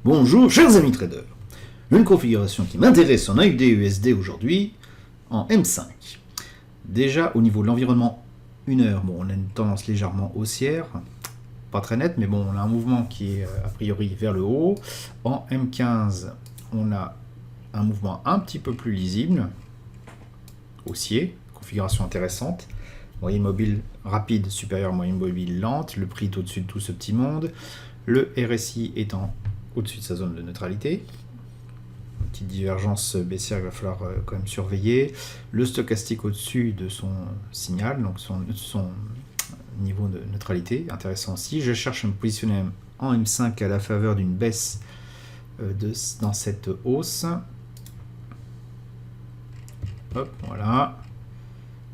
Bonjour chers amis traders. Une configuration qui m'intéresse en AUD-USD aujourd'hui en M5. Déjà au niveau de l'environnement 1 heure, bon, on a une tendance légèrement haussière, pas très nette, mais bon, on a un mouvement qui est a priori vers le haut. En M15, on a un mouvement un petit peu plus lisible, haussier, configuration intéressante. Moyenne mobile rapide supérieure à moyenne mobile lente, le prix est au-dessus de tout ce petit monde, le RSI étant au-dessus de sa zone de neutralité. Une petite divergence baissière, il va falloir quand même surveiller. Le stochastique au-dessus de son signal, donc son niveau de neutralité, intéressant aussi. Je cherche à me positionner en M5 à la faveur d'une baisse dans cette hausse. Hop, voilà.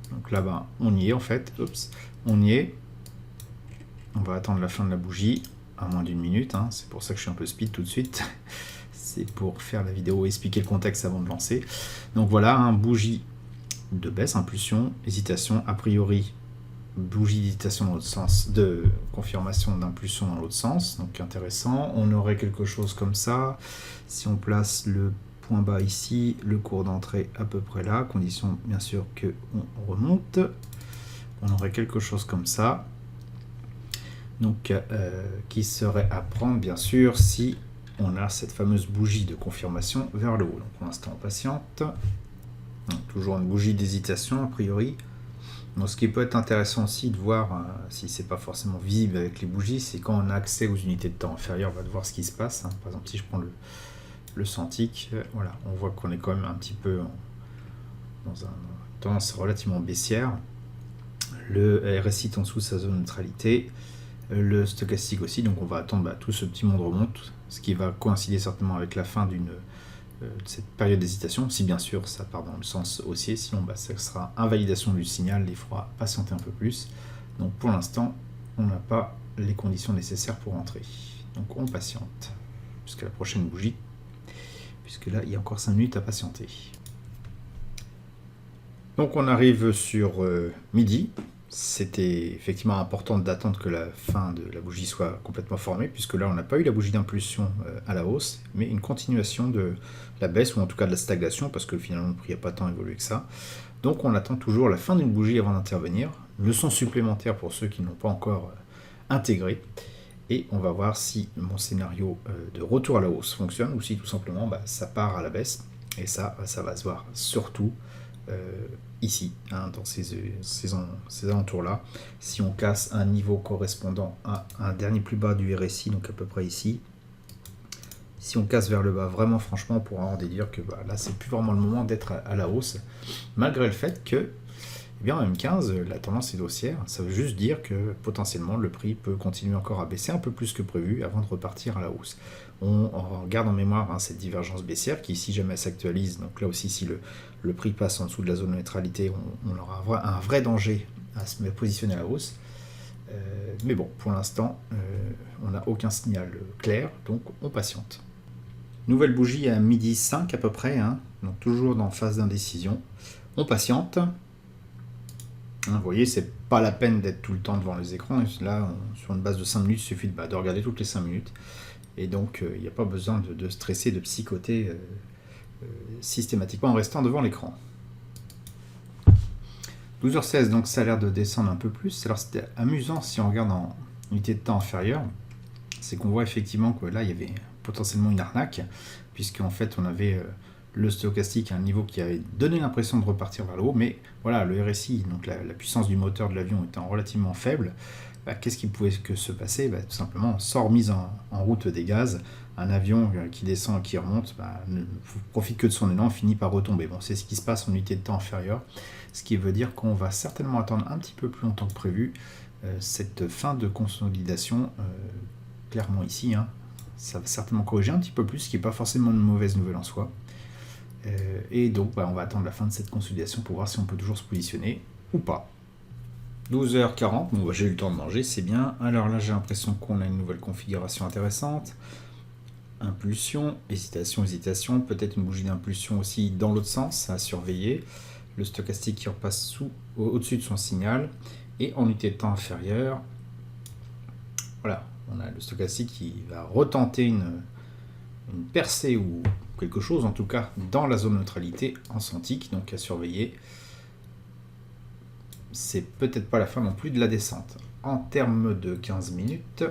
Donc là-bas, on y est en fait. Oups, on y est. On va attendre la fin de la bougie, à moins d'une minute. Hein. C'est pour ça que je suis un peu speed tout de suite. C'est pour faire la vidéo et expliquer le contexte avant de lancer. Donc voilà, un bougie de baisse, impulsion, hésitation, a priori, bougie d'hésitation dans l'autre sens, de confirmation d'impulsion dans l'autre sens. Donc intéressant. On aurait quelque chose comme ça. Si on place le point bas ici, le cours d'entrée à peu près là, condition bien sûr que on remonte, on aurait quelque chose comme ça, donc qui serait à prendre bien sûr si on a cette fameuse bougie de confirmation vers le haut. Donc pour l'instant on patiente, donc, toujours une bougie d'hésitation a priori. Donc ce qui peut être intéressant aussi de voir, si c'est pas forcément visible avec les bougies, c'est quand on a accès aux unités de temps inférieures, on va voir ce qui se passe. Hein. Par exemple si je prends le Centik, voilà, on voit qu'on est quand même un petit peu dans une tendance relativement baissière. Le RSI est en dessous de sa zone de neutralité, le stochastique aussi, donc on va attendre tout ce petit monde remonte, ce qui va coïncider certainement avec la fin de cette période d'hésitation, si bien sûr ça part dans le sens haussier, sinon ça sera invalidation du signal, il faudra patienter un peu plus. Donc pour l'instant, on n'a pas les conditions nécessaires pour entrer. Donc on patiente jusqu'à la prochaine bougie, puisque là il y a encore 5 minutes à patienter. Donc on arrive sur midi. C'était effectivement important d'attendre que la fin de la bougie soit complètement formée, puisque là on n'a pas eu la bougie d'impulsion à la hausse, mais une continuation de la baisse, ou en tout cas de la stagnation, parce que finalement le prix n'a pas tant évolué que ça. Donc on attend toujours la fin d'une bougie avant d'intervenir. Leçon supplémentaire pour ceux qui n'ont pas encore intégré. Et on va voir si mon scénario de retour à la hausse fonctionne, ou si tout simplement ça part à la baisse. Et ça va se voir surtout ici, hein, dans ces alentours-là. Si on casse un niveau correspondant à un dernier plus bas du RSI, donc à peu près ici, si on casse vers le bas, vraiment franchement, on pourra en déduire que là, c'est plus vraiment le moment d'être à la hausse, malgré le fait que en M15, la tendance est haussière. Ça veut juste dire que potentiellement le prix peut continuer encore à baisser un peu plus que prévu avant de repartir à la hausse. On garde en mémoire cette divergence baissière qui, si jamais s'actualise, donc là aussi si le prix passe en dessous de la zone de neutralité, on aura un vrai danger à se positionner à la hausse. Mais bon, pour l'instant, on n'a aucun signal clair, donc on patiente. Nouvelle bougie à midi 5 à peu près, hein, donc toujours dans phase d'indécision. On patiente. Vous voyez, c'est pas la peine d'être tout le temps devant les écrans. Là, sur une base de 5 minutes, il suffit de regarder toutes les 5 minutes. Et donc, il n'y a pas besoin de stresser, de psychoter systématiquement en restant devant l'écran. 12h16, donc ça a l'air de descendre un peu plus. Alors, c'était amusant si on regarde en unité de temps inférieure. C'est qu'on voit effectivement que là, il y avait potentiellement une arnaque, puisqu'en fait, on avait le stochastique à un niveau qui avait donné l'impression de repartir vers le haut, mais voilà, le RSI, donc la puissance du moteur de l'avion étant relativement faible, qu'est-ce qui pouvait se passer? Tout simplement, sans remise en route des gaz, un avion qui descend et qui remonte ne profite que de son élan, finit par retomber. Bon, c'est ce qui se passe en unité de temps inférieure, ce qui veut dire qu'on va certainement attendre un petit peu plus longtemps que prévu cette fin de consolidation, clairement ici, hein. Ça va certainement corriger un petit peu plus, ce qui n'est pas forcément une mauvaise nouvelle en soi. Et donc on va attendre la fin de cette consolidation pour voir si on peut toujours se positionner ou pas. 12h40, bon, j'ai eu le temps de manger, c'est bien. Alors là j'ai l'impression qu'on a une nouvelle configuration intéressante. Impulsion, hésitation, peut-être une bougie d'impulsion aussi dans l'autre sens à surveiller. Le stochastique qui repasse au-dessus de son signal. Et en unité de temps inférieure, voilà, on a le stochastique qui va retenter une percée ou quelque chose, en tout cas, dans la zone neutralité en Santic, donc à surveiller. C'est peut-être pas la fin non plus de la descente. En termes de 15 minutes,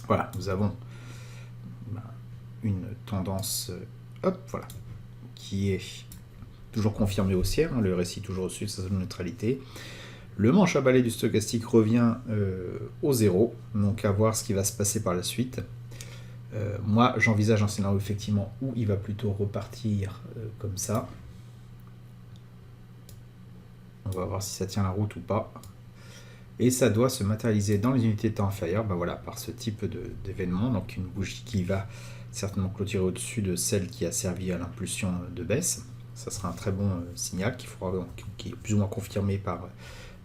voilà, nous avons une tendance, voilà, qui est toujours confirmée haussière, le RSI toujours au-dessus de sa zone de neutralité. Le manche à balai du stochastique revient au zéro, donc à voir ce qui va se passer par la suite. Moi, j'envisage un scénario effectivement où il va plutôt repartir comme ça. On va voir si ça tient la route ou pas. Et ça doit se matérialiser dans les unités de temps inférieures, voilà, par ce type d'événement. Donc une bougie qui va certainement clôturer au-dessus de celle qui a servi à l'impulsion de baisse. Ça sera un très bon signal qui est plus ou moins confirmé par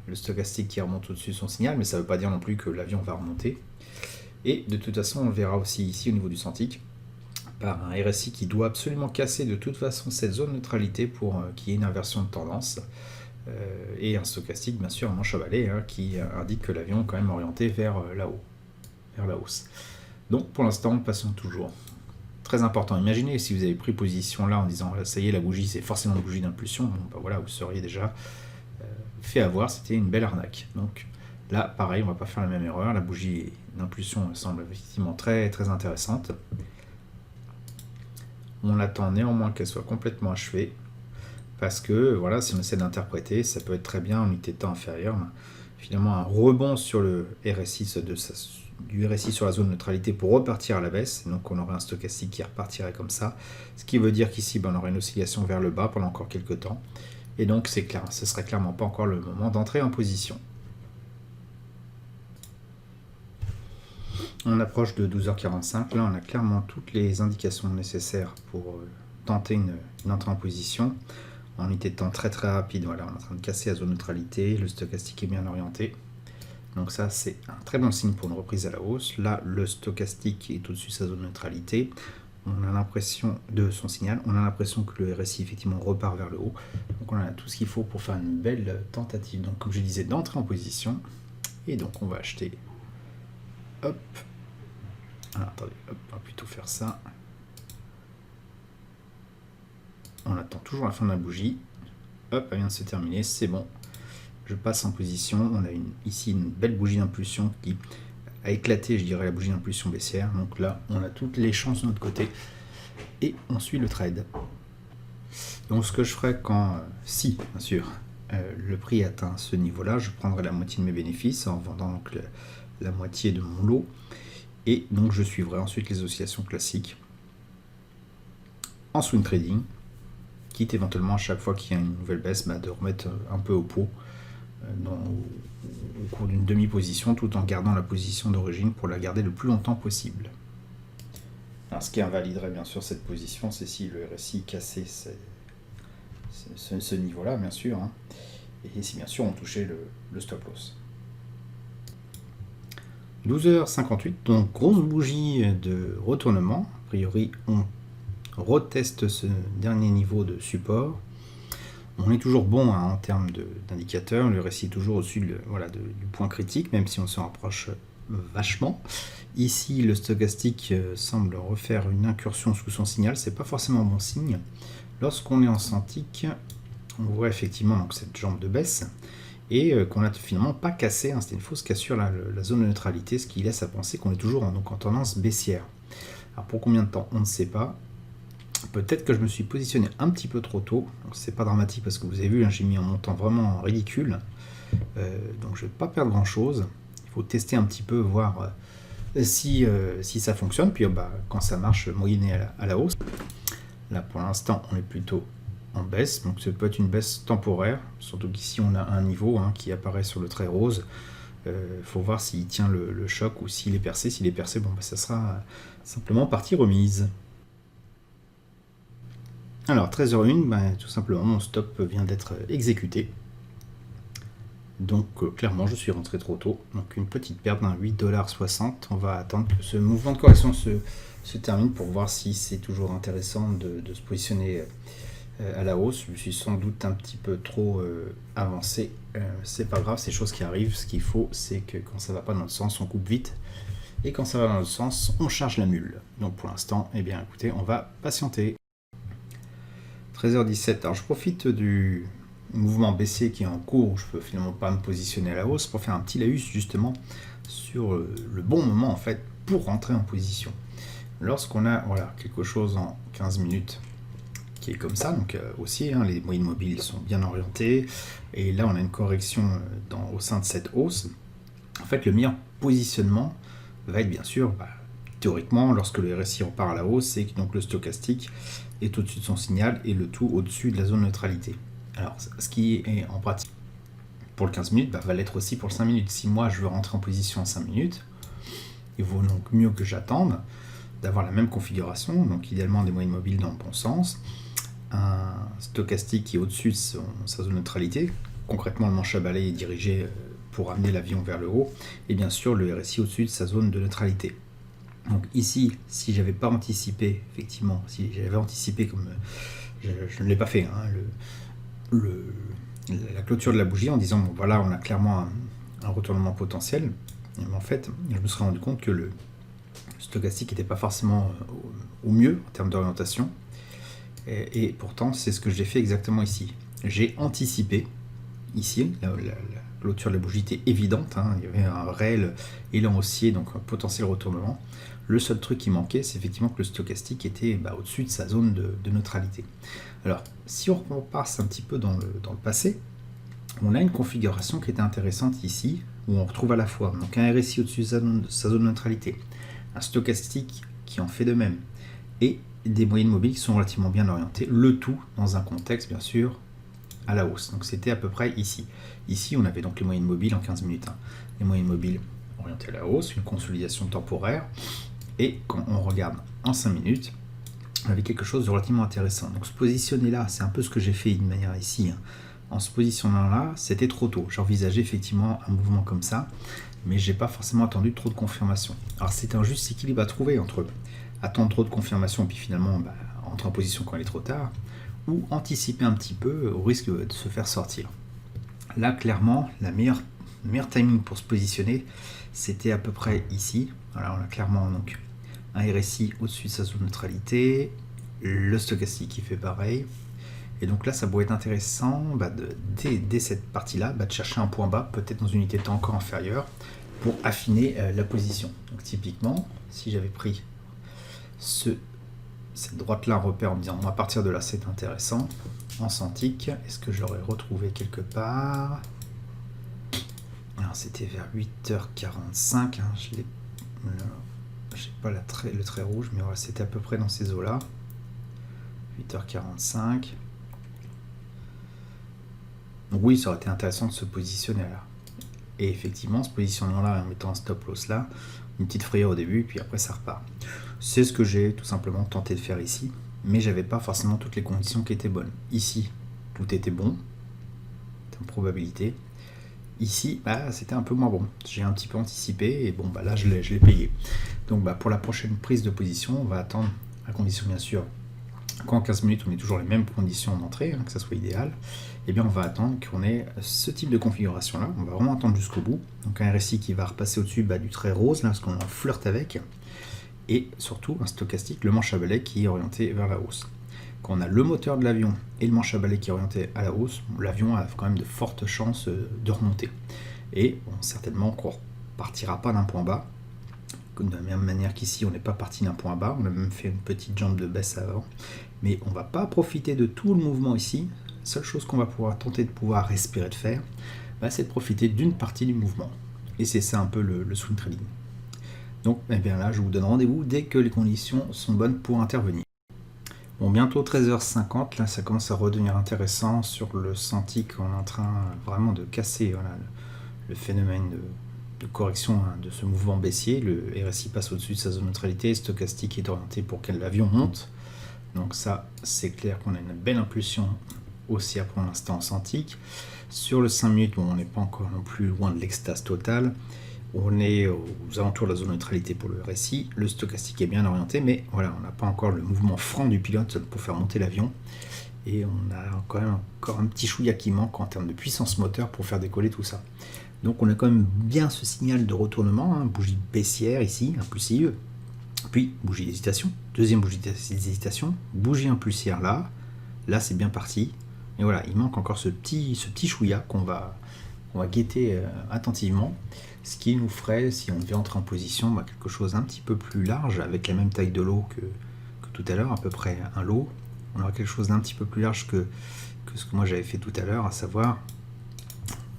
le stochastique qui remonte au-dessus de son signal, mais ça ne veut pas dire non plus que l'avion va remonter. Et de toute façon, on le verra aussi ici au niveau du Santic, par un RSI qui doit absolument casser de toute façon cette zone neutralité pour qu'il y ait une inversion de tendance. Et un stochastique, bien sûr, un manche à balai, qui indique que l'avion est quand même orienté vers là-haut, vers la hausse. Donc pour l'instant, passons toujours. Très important, imaginez si vous avez pris position là en disant ça y est, la bougie c'est forcément une bougie d'impulsion, voilà, vous seriez déjà fait avoir, c'était une belle arnaque. Donc là, pareil, on va pas faire la même erreur, la bougie d'impulsion semble effectivement très très intéressante. On attend néanmoins qu'elle soit complètement achevée, parce que voilà, si on essaie d'interpréter, ça peut être très bien en unité de temps inférieure, finalement un rebond sur le RSI du RSI sur la zone neutralité pour repartir à la baisse, donc on aurait un stochastique qui repartirait comme ça, ce qui veut dire qu'ici on aurait une oscillation vers le bas pendant encore quelques temps, et donc c'est clair, ce serait clairement pas encore le moment d'entrer en position. On approche de 12h45, là on a clairement toutes les indications nécessaires pour tenter une entrée en position. En unité de temps très très rapide, voilà, on est en train de casser la zone neutralité, le stochastique est bien orienté. Donc ça c'est un très bon signe pour une reprise à la hausse. Là le stochastique est au-dessus de sa zone neutralité. On a l'impression de son signal, on a l'impression que le RSI effectivement repart vers le haut. Donc on a tout ce qu'il faut pour faire une belle tentative. Donc comme je disais, d'entrer en position. Et donc on va acheter. Hop. Alors, attendez, hop, on va plutôt faire ça. On attend toujours la fin de la bougie. Hop, elle vient de se terminer, c'est bon. Je passe en position. On a ici une belle bougie d'impulsion qui a éclaté, je dirais, la bougie d'impulsion baissière. Donc là, on a toutes les chances de notre côté. Et on suit le trade. Donc ce que je ferai si, bien sûr, le prix atteint ce niveau-là, je prendrai la moitié de mes bénéfices en vendant donc la moitié de mon lot. Et donc je suivrai ensuite les oscillations classiques en swing trading, quitte éventuellement à chaque fois qu'il y a une nouvelle baisse, de remettre un peu au pot au cours d'une demi-position, tout en gardant la position d'origine pour la garder le plus longtemps possible. Alors, ce qui invaliderait bien sûr cette position, c'est si le RSI cassait ce niveau-là, bien sûr, et si bien sûr on touchait le stop loss. 12h58, donc grosse bougie de retournement. A priori, on reteste ce dernier niveau de support. On est toujours bon en termes d'indicateurs. Le RSI est toujours au-dessus du point critique, même si on s'en rapproche vachement. Ici, le stochastique semble refaire une incursion sous son signal. C'est pas forcément un bon signe. Lorsqu'on est en Santic, on voit effectivement donc, cette jambe de baisse. Et qu'on n'a finalement pas cassé, c'était une fausse cassure la zone de neutralité, ce qui laisse à penser qu'on est toujours en tendance baissière. Alors pour combien de temps, on ne sait pas. Peut-être que je me suis positionné un petit peu trop tôt, c'est pas dramatique parce que vous avez vu, j'ai mis un montant vraiment ridicule, donc je ne vais pas perdre grand chose. Il faut tester un petit peu, voir si ça fonctionne, puis quand ça marche, moyenner à la hausse. Là pour l'instant on est plutôt en baisse, donc ça peut être une baisse temporaire, surtout qu'ici on a un niveau qui apparaît sur le trait rose. Faut voir s'il tient le choc ou s'il est percé. S'il est percé, ça sera simplement partie remise. Alors 13h01, tout simplement mon stop vient d'être exécuté. Donc clairement je suis rentré trop tôt, donc une petite perte d'un 8,60$. On va attendre que ce mouvement de correction se termine pour voir si c'est toujours intéressant de se positionner à la hausse. Je suis sans doute un petit peu trop avancé. C'est pas grave, c'est choses qui arrivent. Ce qu'il faut, c'est que quand ça va pas dans le sens, on coupe vite Et quand ça va dans l'autre sens, on charge la mule. Donc pour l'instant, eh bien écoutez, on va patienter. 13h17, alors je profite du mouvement baissier qui est en cours, je peux finalement pas me positionner à la hausse pour faire un petit laïus justement sur le bon moment en fait pour rentrer en position. Lorsqu'on a quelque chose en 15 minutes qui est comme ça, donc aussi les moyennes mobiles sont bien orientées, et là on a une correction au sein de cette hausse. En fait le meilleur positionnement va être bien sûr, théoriquement, lorsque le RSI repart à la hausse, c'est que donc le stochastique est au-dessus de son signal et le tout au-dessus de la zone neutralité. Alors, ce qui est en pratique pour le 15 minutes va l'être aussi pour le 5 minutes. Si moi je veux rentrer en position en 5 minutes, il vaut donc mieux que j'attende d'avoir la même configuration, donc idéalement des moyennes mobiles dans le bon sens, un stochastique qui est au-dessus de sa zone neutralité, concrètement le manche à balai est dirigé pour amener l'avion vers le haut, et bien sûr le RSI au-dessus de sa zone de neutralité. Donc ici, si j'avais pas anticipé, effectivement, si j'avais anticipé comme je ne l'ai pas fait, la clôture de la bougie en disant bon voilà, on a clairement un retournement potentiel, et en fait je me serais rendu compte que le stochastique n'était pas forcément au mieux en termes d'orientation, et pourtant c'est ce que j'ai fait exactement ici. J'ai anticipé ici, la clôture de la bougie était évidente, il y avait un réel élan haussier, donc un potentiel retournement. Le seul truc qui manquait, c'est effectivement que le stochastique était au-dessus de sa zone de neutralité. Alors, si on repasse un petit peu dans le passé, on a une configuration qui était intéressante ici, où on retrouve à la fois donc un RSI au-dessus de sa zone de neutralité, un stochastique qui en fait de même, et des moyennes mobiles qui sont relativement bien orientées, le tout dans un contexte, bien sûr, à la hausse. Donc c'était à peu près ici. Ici, on avait donc les moyennes mobiles en 15 minutes. Les moyennes mobiles orientées à la hausse, une consolidation temporaire, et quand on regarde en 5 minutes, on avait quelque chose de relativement intéressant. Donc se positionner là, c'est un peu ce que j'ai fait d'une manière ici. En se positionnant là, c'était trop tôt. J'envisageais effectivement un mouvement comme ça, mais j'ai pas forcément attendu trop de confirmation. Alors c'est un juste équilibre à trouver entre attendre trop de confirmation et puis finalement entrer en position quand il est trop tard, ou anticiper un petit peu au risque de se faire sortir. Là, clairement, le meilleur timing pour se positionner, c'était à peu près ici. Voilà, on a clairement donc un RSI au-dessus de sa zone de neutralité, le stochastique qui fait pareil. Et donc là, ça pourrait être intéressant dès cette partie-là, de chercher un point bas, peut-être dans une unité de temps encore inférieure, pour affiner la position. Donc typiquement, si j'avais pris cette droite-là en repère en me disant, à partir de là, c'est intéressant, en Santic, est-ce que j'aurais retrouvé quelque part? Alors c'était vers 8h45, je n'ai pas le trait rouge, mais voilà, c'était à peu près dans ces eaux-là. 8h45. Donc oui, ça aurait été intéressant de se positionner là. Et effectivement, ce positionnement-là, en mettant un stop-loss là, une petite frayeur au début, puis après ça repart. C'est ce que j'ai tout simplement tenté de faire ici, mais j'avais pas forcément toutes les conditions qui étaient bonnes. Ici, tout était bon, en probabilité. Ici, c'était un peu moins bon. J'ai un petit peu anticipé, et bon, là, je l'ai payé. Donc pour la prochaine prise de position, on va attendre, à condition bien sûr, qu'en 15 minutes, on ait toujours les mêmes conditions d'entrée, que ça soit idéal, et bien on va attendre qu'on ait ce type de configuration-là. On va vraiment attendre jusqu'au bout. Donc un RSI qui va repasser au-dessus du trait rose, là, parce qu'on en flirte avec, et surtout un stochastique, le manche à balai qui est orienté vers la hausse. Quand on a le moteur de l'avion et le manche à balai qui est orienté à la hausse, l'avion a quand même de fortes chances de remonter. Et certainement qu'on ne partira pas d'un point bas. De la même manière qu'ici, on n'est pas parti d'un point bas, on a même fait une petite jambe de baisse avant, mais on ne va pas profiter de tout le mouvement ici. La seule chose qu'on va pouvoir tenter de pouvoir respirer de faire, c'est de profiter d'une partie du mouvement. Et c'est ça un peu le swing trading. Donc là, je vous donne rendez-vous dès que les conditions sont bonnes pour intervenir. Bon, bientôt 13h50, là ça commence à redevenir intéressant sur le Santic, on est en train vraiment de casser le phénomène de correction de ce mouvement baissier. Le RSI passe au-dessus de sa zone de neutralité, le stochastique est orienté pour que l'avion monte. Donc ça, c'est clair qu'on a une belle impulsion haussière pour l'instant en Santic. Sur le 5 minutes, on n'est pas encore non plus loin de l'extase totale. On est aux alentours de la zone de neutralité pour le RSI. Le stochastique est bien orienté, mais voilà, on n'a pas encore le mouvement franc du pilote pour faire monter l'avion. Et on a quand même encore un petit chouïa qui manque en termes de puissance moteur pour faire décoller tout ça. Donc on a quand même bien ce signal de retournement, hein, bougie baissière ici, impulsive, puis bougie d'hésitation, deuxième bougie d'hésitation, bougie impulsière là c'est bien parti, et voilà, il manque encore ce petit chouïa qu'on va guetter attentivement, ce qui nous ferait, si on devait entrer en position, quelque chose un petit peu plus large, avec la même taille de lot que tout à l'heure, à peu près un lot, on aura quelque chose d'un petit peu plus large que ce que moi j'avais fait tout à l'heure, à savoir,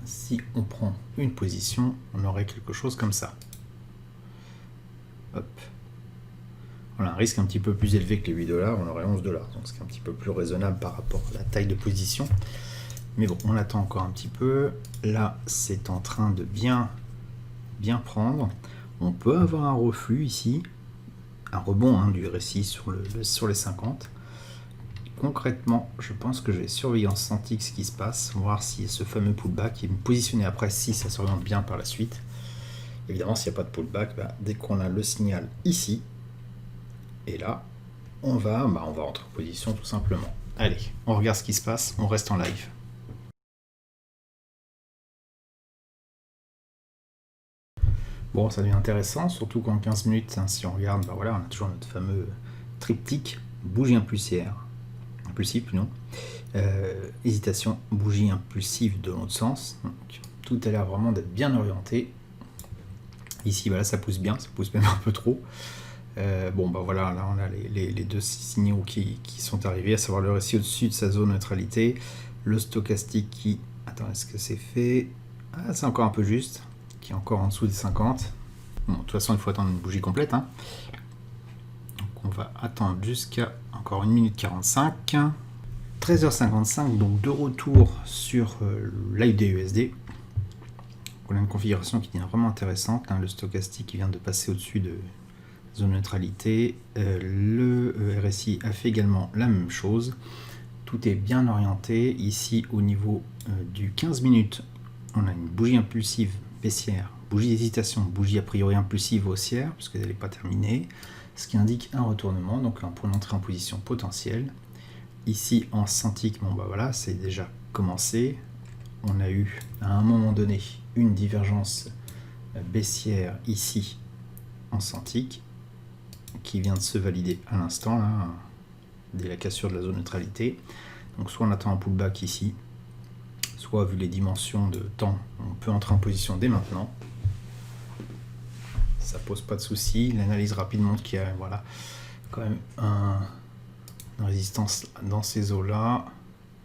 si on prend une position, on aurait quelque chose comme ça. Hop. Voilà, un risque un petit peu plus élevé que les 8 $, on aurait 11 $, donc c'est un petit peu plus raisonnable par rapport à la taille de position. Mais bon, on attend encore un petit peu. Là, c'est en train de bien prendre. On peut avoir un reflux ici, un rebond du RSI sur les 50. Concrètement, je pense que je vais surveiller en senti ce qui se passe, voir si ce fameux pullback est positionné après, si ça s'oriente bien par la suite. Évidemment, s'il n'y a pas de pullback, dès qu'on a le signal ici, et là, on va entrer en position tout simplement. Allez, on regarde ce qui se passe, on reste en live. Bon, ça devient intéressant, surtout qu'en 15 minutes, si on regarde, voilà, on a toujours notre fameux triptyque, bougie impulsive, non, hésitation, bougie impulsive de l'autre sens. Donc, tout a l'air vraiment d'être bien orienté. Ici, voilà, ça pousse bien, ça pousse même un peu trop. Voilà, là on a les deux signaux qui sont arrivés, à savoir le RSI au-dessus de sa zone neutralité, le stochastique qui... Attends, est-ce que c'est fait? Ah, c'est encore un peu juste, qui est encore en dessous des 50. Bon, de toute façon, il faut attendre une bougie complète. Donc on va attendre jusqu'à encore 1 minute 45. 13h55, donc de retour sur l'IDUSD. On a une configuration qui devient vraiment intéressante, le stochastique qui vient de passer au-dessus de zone neutralité, le RSI a fait également la même chose, tout est bien orienté. Ici au niveau du 15 minutes, on a une bougie impulsive baissière, bougie d'hésitation, bougie a priori impulsive haussière, puisqu'elle n'est pas terminée, ce qui indique un retournement, donc là, pour l'entrée en position potentielle. Ici en senti, voilà, c'est déjà commencé, on a eu à un moment donné une divergence baissière ici en senti, qui vient de se valider à l'instant, là, dès la cassure de la zone neutralité. Donc soit on attend un pullback ici, soit vu les dimensions de temps, on peut entrer en position dès maintenant. Ça pose pas de souci. L'analyse rapide montre qu'il y a quand même une résistance dans ces eaux-là.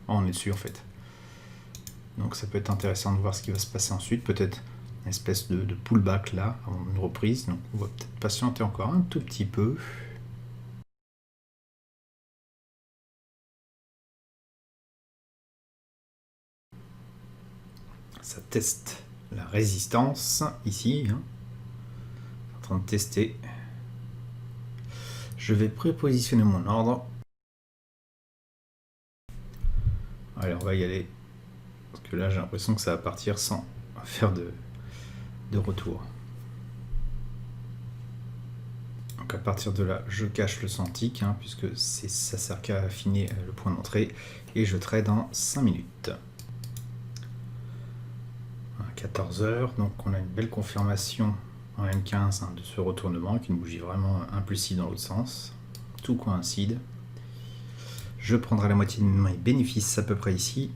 Oh, on est dessus en fait. Donc ça peut être intéressant de voir ce qui va se passer ensuite. Peut-être une espèce de pullback là, avant une reprise. Donc on va peut-être patienter encore un tout petit peu. Ça teste la résistance ici. En train de tester. Je vais prépositionner mon ordre. Allez, on va y aller. Parce que là, j'ai l'impression que ça va partir sans faire de retour. Donc à partir de là, je cache le senti, puisque ça sert qu'à affiner le point d'entrée. Et je trade dans 5 minutes. 14h, donc on a une belle confirmation en M15 de ce retournement, avec une bougie vraiment impulsive dans l'autre sens. Tout coïncide. Je prendrai la moitié de mes bénéfices à peu près ici.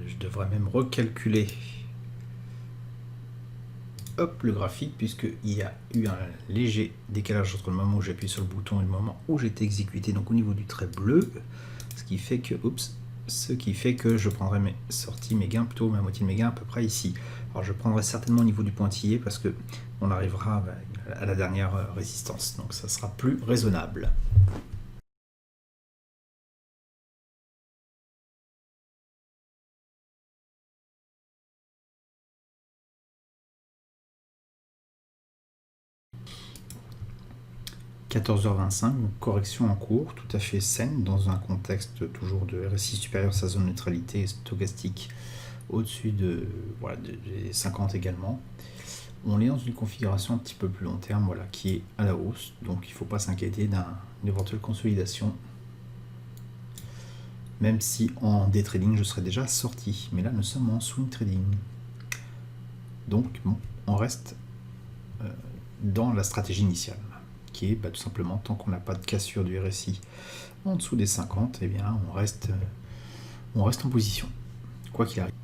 Je devrais même recalculer le graphique, puisqu'il y a eu un léger décalage entre le moment où j'appuie sur le bouton et le moment où j'ai été exécuté, donc au niveau du trait bleu, ce qui fait que je prendrai mes sorties, mes gains, plutôt ma moitié de mes gains à peu près ici. Alors je prendrai certainement au niveau du pointillé, parce que on arrivera à la dernière résistance, donc ça sera plus raisonnable. « 14h25, correction en cours, tout à fait saine, dans un contexte toujours de RSI supérieur à sa zone neutralité stochastique au-dessus des 50 également. On est dans une configuration un petit peu plus long terme, qui est à la hausse, donc il ne faut pas s'inquiéter d'une éventuelle consolidation. même si en day trading je serais déjà sorti. Mais là nous sommes en swing trading. Donc bon, on reste dans la stratégie initiale, qui est tout simplement, tant qu'on n'a pas de cassure du RSI en dessous des 50, eh bien on reste en position, quoi qu'il arrive.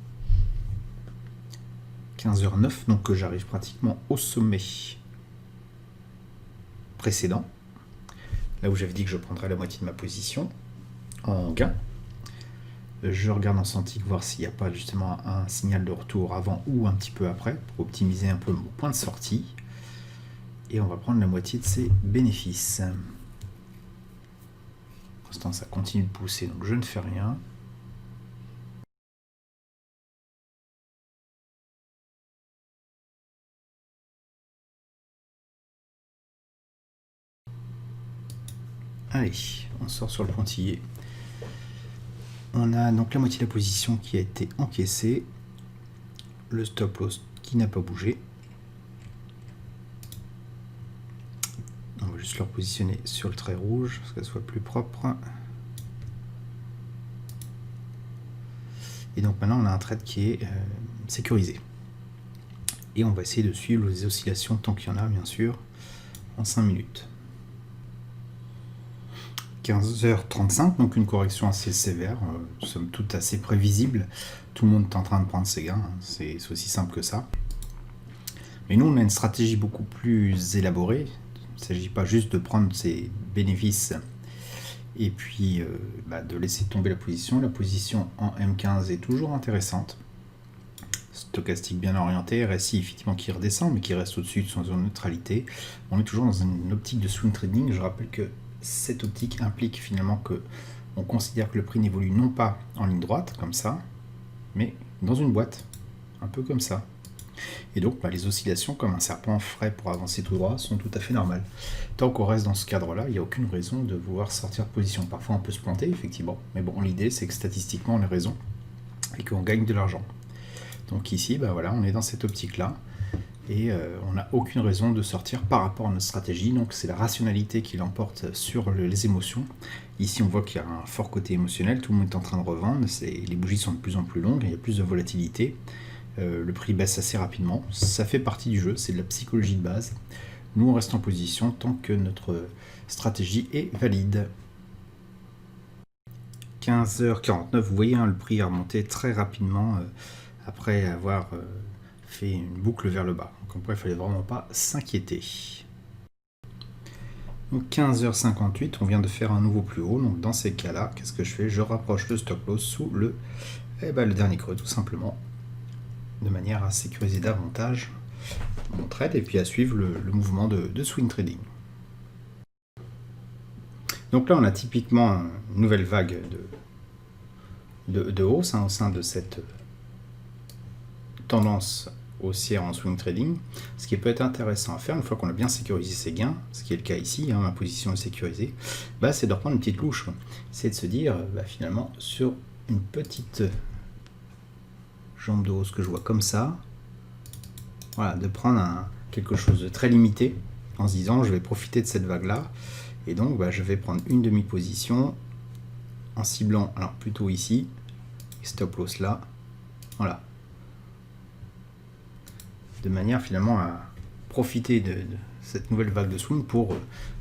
15h09, donc j'arrive pratiquement au sommet précédent, là où j'avais dit que je prendrais la moitié de ma position en gain. Je regarde en Santic voir s'il n'y a pas justement un signal de retour avant ou un petit peu après pour optimiser un peu mon point de sortie. Et on va prendre la moitié de ses bénéfices. Pour l'instant, ça continue de pousser, donc je ne fais rien. Allez, on sort sur le pointillé. On a donc la moitié de la position qui a été encaissée. Le stop loss qui n'a pas bougé. On va juste le repositionner sur le trait rouge, pour que ça soit plus propre. Et donc maintenant on a un trade qui est sécurisé. Et on va essayer de suivre les oscillations tant qu'il y en a, bien sûr, en 5 minutes. 15h35, donc une correction assez sévère, somme toute assez prévisible. Tout le monde est en train de prendre ses gains, hein. C'est aussi simple que ça. Mais nous, on a une stratégie beaucoup plus élaborée. Il ne s'agit pas juste de prendre ses bénéfices et puis de laisser tomber la position. La position en M15 est toujours intéressante. Stochastique bien orienté, RSI effectivement qui redescend, mais qui reste au-dessus de son zone de neutralité. On est toujours dans une optique de swing trading. Je rappelle que cette optique implique finalement que on considère que le prix n'évolue non pas en ligne droite, comme ça, mais dans une boîte, un peu comme ça. Et donc les oscillations, comme un serpent frais pour avancer tout droit, sont tout à fait normales. Tant qu'on reste dans ce cadre-là, il n'y a aucune raison de vouloir sortir de position. Parfois on peut se planter, effectivement, mais bon, l'idée c'est que statistiquement on a raison et qu'on gagne de l'argent. Donc ici, voilà, on est dans cette optique-là. Et on n'a aucune raison de sortir par rapport à notre stratégie. Donc c'est la rationalité qui l'emporte sur les émotions. Ici on voit qu'il y a un fort côté émotionnel, tout le monde est en train de revendre, les bougies sont de plus en plus longues, il y a plus de volatilité, le prix baisse assez rapidement, ça fait partie du jeu, c'est de la psychologie de base. Nous on reste en position tant que notre stratégie est valide. 15h49, vous voyez, le prix a remonté très rapidement après avoir fait une boucle vers le bas. Donc après, il ne fallait vraiment pas s'inquiéter. Donc 15h58, on vient de faire un nouveau plus haut. Donc dans ces cas-là, qu'est-ce que je fais? Je rapproche le stop loss sous le dernier creux, tout simplement, de manière à sécuriser davantage mon trade et puis à suivre le mouvement de swing trading. Donc là, on a typiquement une nouvelle vague de hausse au sein de cette tendance haussière en swing trading. Ce qui peut être intéressant à faire une fois qu'on a bien sécurisé ses gains, ce qui est le cas ici, ma position est sécurisée, c'est de reprendre une petite louche. C'est de se dire finalement sur une petite jambe de hausse que je vois comme ça, voilà, de prendre quelque chose de très limité en se disant je vais profiter de cette vague là et donc je vais prendre une demi-position en ciblant alors plutôt ici, stop loss là, voilà, de manière finalement à profiter de cette nouvelle vague de swing pour,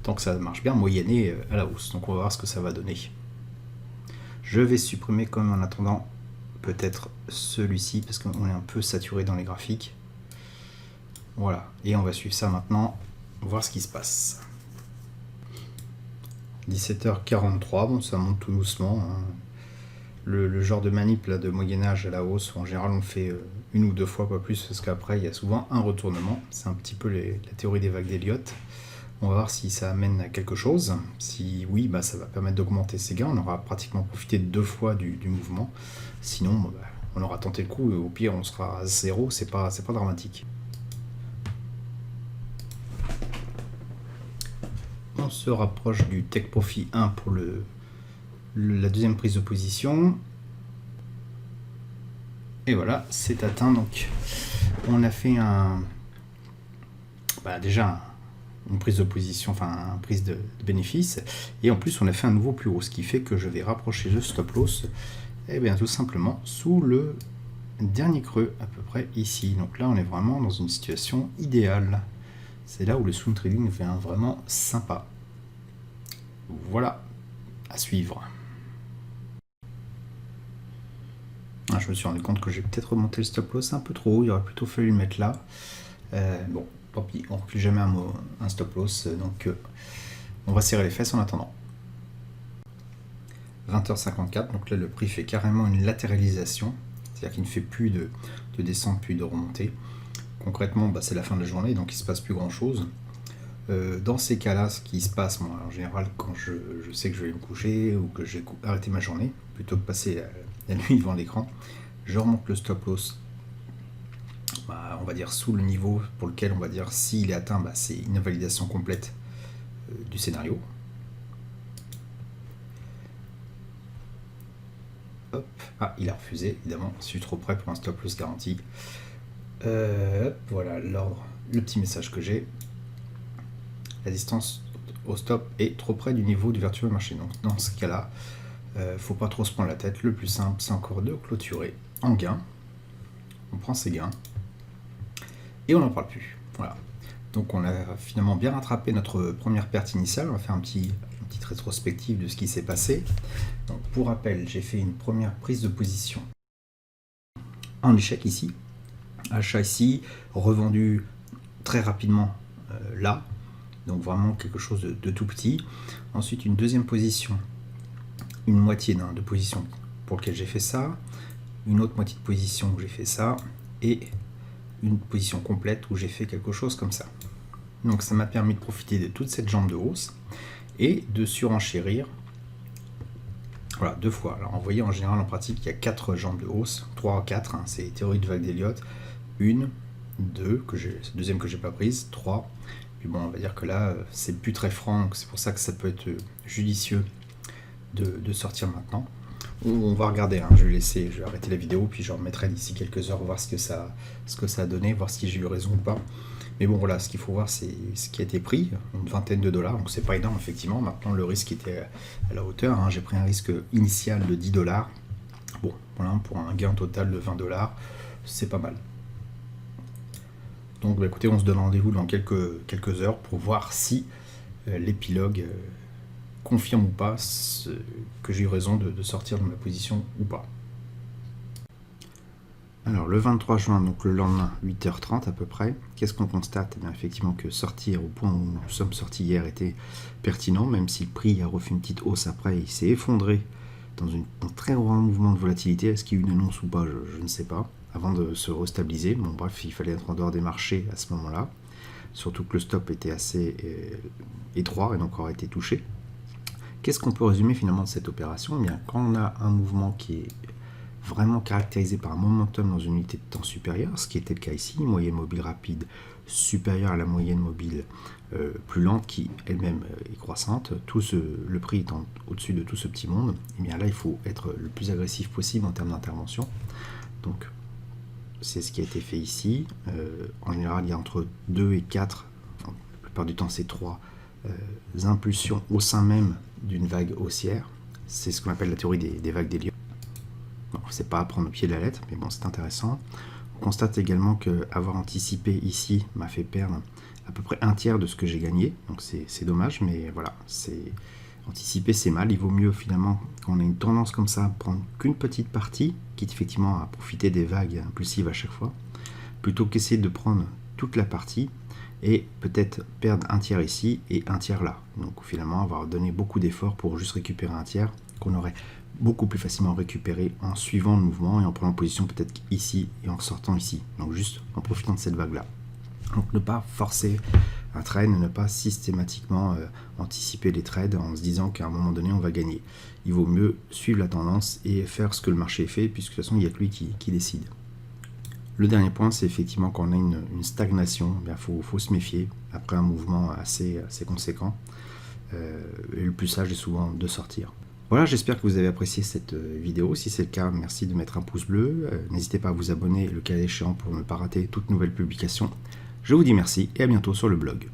tant que ça marche bien, moyenner à la hausse. Donc on va voir ce que ça va donner. Je vais supprimer comme en attendant peut-être celui-ci parce qu'on est un peu saturé dans les graphiques. Voilà, et on va suivre ça maintenant, voir ce qui se passe. 17h43, bon ça monte tout doucement, hein. Le genre de manip là, de Moyen-Âge à la hausse, en général on fait une ou deux fois, pas plus, parce qu'après il y a souvent un retournement. C'est un petit peu la théorie des vagues d'Elliott. On va voir si ça amène à quelque chose. Si oui, ça va permettre d'augmenter ses gains. On aura pratiquement profité de deux fois du mouvement. Sinon, on aura tenté le coup et au pire on sera à zéro, c'est pas dramatique. On se rapproche du Take Profit 1 pour la deuxième prise de position. Et voilà, c'est atteint. Donc on a fait déjà une prise de position, enfin une prise de bénéfice, et en plus on a fait un nouveau plus haut, ce qui fait que je vais rapprocher le stop loss, et bien tout simplement sous le dernier creux, à peu près ici. Donc là on est vraiment dans une situation idéale. C'est là où le swing trading devient vraiment sympa. Voilà, à suivre. Ah, je me suis rendu compte que j'ai peut-être remonté le stop loss un peu trop haut, il aurait plutôt fallu le mettre là. Bon, tant pis, on ne recule jamais un stop loss, donc on va serrer les fesses en attendant. 20h54, donc là le prix fait carrément une latéralisation, c'est-à-dire qu'il ne fait plus de descente puis de remontée. Concrètement, c'est la fin de la journée, donc il ne se passe plus grand-chose. Dans ces cas-là, ce qui se passe, moi, en général, quand je sais que je vais me coucher ou que j'ai arrêté ma journée, plutôt que passer la nuit devant l'écran, je remonte le stop loss, on va dire sous le niveau pour lequel on va dire s'il est atteint, c'est une validation complète du scénario. Hop. Ah, il a refusé, évidemment, je suis trop près pour un stop loss garanti. Voilà l'ordre, le petit message que j'ai. La distance au stop est trop près du niveau du virtuel marché. Donc dans ce cas-là, faut pas trop se prendre la tête. Le plus simple, c'est encore de clôturer en gain. On prend ses gains et on n'en parle plus. Voilà. Donc on a finalement bien rattrapé notre première perte initiale. On va faire une petite rétrospective de ce qui s'est passé. Donc pour rappel, j'ai fait une première prise de position en échec ici. Achat ici, revendu très rapidement là. Donc vraiment quelque chose de tout petit. Ensuite une deuxième position, une moitié de position pour laquelle j'ai fait ça, une autre moitié de position où j'ai fait ça, et une position complète où j'ai fait quelque chose comme ça. Donc ça m'a permis de profiter de toute cette jambe de hausse et de surenchérir. Voilà, 2 fois. Alors vous voyez, en général en pratique il y a 4 jambes de hausse, 3 ou 4, c'est théorie de vague d'Elliott. 1, 2, deuxième que j'ai pas prise, 3. Puis bon, on va dire que là, c'est plus très franc, donc c'est pour ça que ça peut être judicieux de sortir maintenant. On va regarder, je vais arrêter la vidéo, puis je remettrai d'ici quelques heures, voir ce que ça a donné, voir si j'ai eu raison ou pas. Mais bon, voilà, ce qu'il faut voir, c'est ce qui a été pris, une vingtaine de dollars, donc c'est pas énorme, effectivement. Maintenant, le risque était à la hauteur, j'ai pris un risque initial de 10 dollars. Bon, voilà, pour un gain total de 20 dollars, c'est pas mal. Donc écoutez, on se donne rendez-vous dans quelques heures pour voir si l'épilogue confirme ou pas que j'ai eu raison de sortir de ma position ou pas. Alors le 23 juin, donc le lendemain, 8h30 à peu près, qu'est-ce qu'on constate? Eh bien, effectivement que sortir au point où nous sommes sortis hier était pertinent, même si le prix a refait une petite hausse après, il s'est effondré dans un très grand mouvement de volatilité. Est-ce qu'il y a eu une annonce ou pas, je ne sais pas, avant de se restabiliser. Bon bref, il fallait être en dehors des marchés à ce moment-là, surtout que le stop était assez étroit et donc aurait été touché. Qu'est-ce qu'on peut résumer finalement de cette opération? Eh bien, quand on a un mouvement qui est vraiment caractérisé par un momentum dans une unité de temps supérieure, ce qui était le cas ici, une moyenne mobile rapide supérieure à la moyenne mobile plus lente qui elle-même est croissante, le prix étant au-dessus de tout ce petit monde, et bien là il faut être le plus agressif possible en termes d'intervention. Donc c'est ce qui a été fait ici. En général il y a entre 2 et 4, enfin, la plupart du temps c'est 3 impulsions au sein même d'une vague haussière. C'est ce qu'on appelle la théorie des vagues d'Elliott. Bon, c'est pas à prendre au pied de la lettre, mais bon, c'est intéressant. On constate également que avoir anticipé ici m'a fait perdre à peu près un tiers de ce que j'ai gagné. Donc c'est dommage, mais voilà, anticiper c'est mal. Il vaut mieux finalement, quand on a une tendance comme ça, prendre qu'une petite partie, quitte effectivement à profiter des vagues impulsives à chaque fois, plutôt qu'essayer de prendre toute la partie et peut-être perdre un tiers ici et un tiers là. Donc finalement avoir donné beaucoup d'efforts pour juste récupérer un tiers qu'on aurait beaucoup plus facilement récupéré en suivant le mouvement et en prenant position peut-être ici et en sortant ici. Donc juste en profitant de cette vague là. Donc ne pas forcer un trade, ne pas systématiquement anticiper les trades en se disant qu'à un moment donné on va gagner. Il vaut mieux suivre la tendance et faire ce que le marché fait, puisque de toute façon il n'y a que lui qui décide. Le dernier point, c'est effectivement quand on a une stagnation, il faut se méfier après un mouvement assez conséquent. Et le plus sage est souvent de sortir. Voilà, j'espère que vous avez apprécié cette vidéo. Si c'est le cas, merci de mettre un pouce bleu. N'hésitez pas à vous abonner le cas échéant pour ne pas rater toute nouvelle publication. Je vous dis merci et à bientôt sur le blog.